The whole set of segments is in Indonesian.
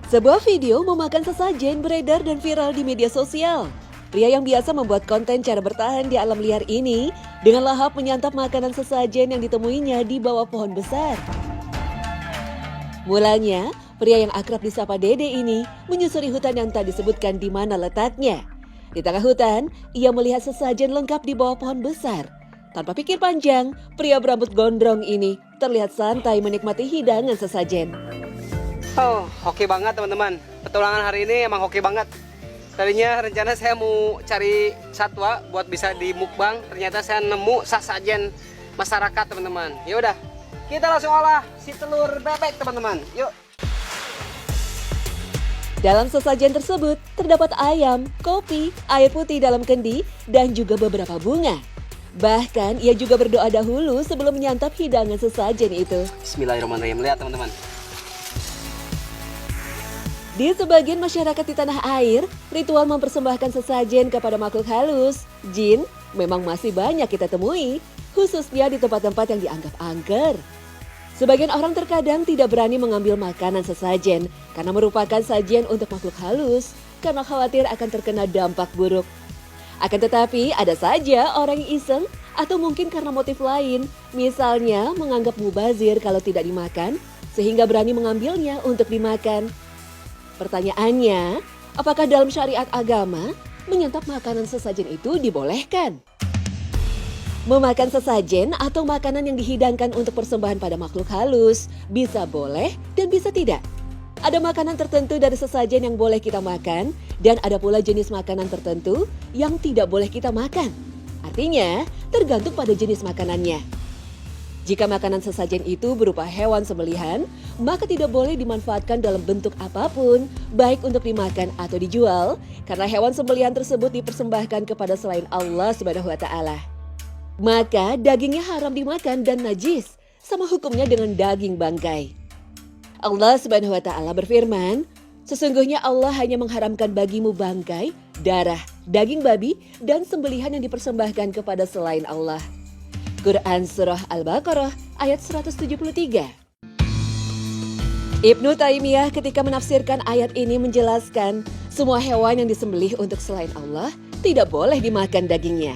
Sebuah video memakan sesajen beredar dan viral di media sosial. Pria yang biasa membuat konten cara bertahan di alam liar ini dengan lahap menyantap makanan sesajen yang ditemuinya di bawah pohon besar. Mulanya, pria yang akrab disapa Dede ini menyusuri hutan yang tak disebutkan di mana letaknya. Di tengah hutan, ia melihat sesajen lengkap di bawah pohon besar. Tanpa pikir panjang, pria berambut gondrong ini terlihat santai menikmati hidangan sesajen. Oh, hoki banget teman-teman. Petualangan hari ini emang hoki banget. Tadinya rencana saya mau cari satwa buat bisa di mukbang. Ternyata saya nemu sesajen masyarakat teman-teman. Ya udah, kita langsung olah si telur bebek teman-teman. Yuk. Dalam sesajen tersebut terdapat ayam, kopi, air putih dalam kendi, dan juga beberapa bunga. Bahkan ia juga berdoa dahulu sebelum menyantap hidangan sesajen itu. Bismillahirrahmanirrahim. Lihat teman-teman. Di sebagian masyarakat di tanah air, ritual mempersembahkan sesajen kepada makhluk halus, jin, memang masih banyak kita temui, khususnya di tempat-tempat yang dianggap angker. Sebagian orang terkadang tidak berani mengambil makanan sesajen karena merupakan sajian untuk makhluk halus, karena khawatir akan terkena dampak buruk. Akan tetapi ada saja orang yang iseng atau mungkin karena motif lain, misalnya menganggap mubazir kalau tidak dimakan, sehingga berani mengambilnya untuk dimakan. Pertanyaannya, apakah dalam syariat agama, menyantap makanan sesajen itu dibolehkan? Memakan sesajen atau makanan yang dihidangkan untuk persembahan pada makhluk halus bisa boleh dan bisa tidak. Ada makanan tertentu dari sesajen yang boleh kita makan dan ada pula jenis makanan tertentu yang tidak boleh kita makan. Artinya, tergantung pada jenis makanannya. Jika makanan sesajen itu berupa hewan sembelihan, maka tidak boleh dimanfaatkan dalam bentuk apapun, baik untuk dimakan atau dijual, karena hewan sembelihan tersebut dipersembahkan kepada selain Allah SWT. Maka dagingnya haram dimakan dan najis, sama hukumnya dengan daging bangkai. Allah SWT berfirman, sesungguhnya Allah hanya mengharamkan bagimu bangkai, darah, daging babi, dan sembelihan yang dipersembahkan kepada selain Allah. Quran Surah Al-Baqarah ayat 173. Ibnu Taimiyah ketika menafsirkan ayat ini menjelaskan, semua hewan yang disembelih untuk selain Allah tidak boleh dimakan dagingnya.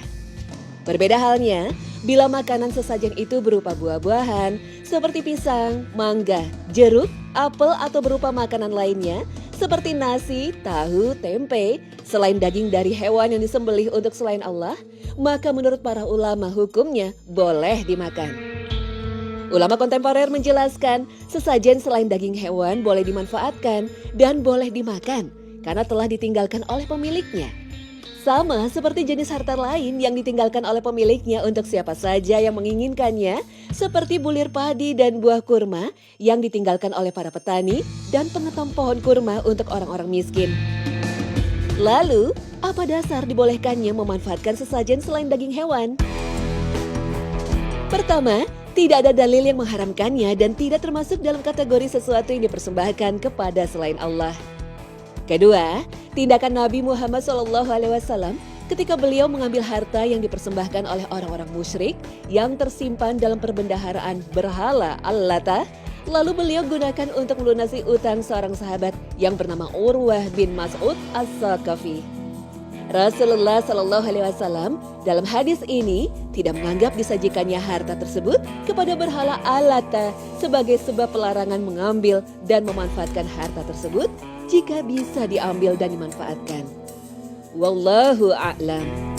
Berbeda halnya bila makanan sesajen itu berupa buah-buahan seperti pisang, mangga, jeruk, apel atau berupa makanan lainnya seperti nasi, tahu, tempe, selain daging dari hewan yang disembelih untuk selain Allah, maka menurut para ulama hukumnya boleh dimakan. Ulama kontemporer menjelaskan sesajen selain daging hewan boleh dimanfaatkan dan boleh dimakan karena telah ditinggalkan oleh pemiliknya. Sama seperti jenis harta lain yang ditinggalkan oleh pemiliknya untuk siapa saja yang menginginkannya, seperti bulir padi dan buah kurma yang ditinggalkan oleh para petani dan pengetom pohon kurma untuk orang-orang miskin. Lalu, apa dasar dibolehkannya memanfaatkan sesajen selain daging hewan? Pertama, tidak ada dalil yang mengharamkannya dan tidak termasuk dalam kategori sesuatu yang dipersembahkan kepada selain Allah. Kedua, tindakan Nabi Muhammad SAW ketika beliau mengambil harta yang dipersembahkan oleh orang-orang musyrik yang tersimpan dalam perbendaharaan berhala Al-Latah, lalu beliau gunakan untuk melunasi utang seorang sahabat yang bernama Urwah bin Mas'ud As-Saqafi. Rasulullah SAW dalam hadis ini tidak menganggap disajikannya harta tersebut kepada berhala Al-Latah sebagai sebab pelarangan mengambil dan memanfaatkan harta tersebut jika bisa diambil dan dimanfaatkan. Wallahu a'lam.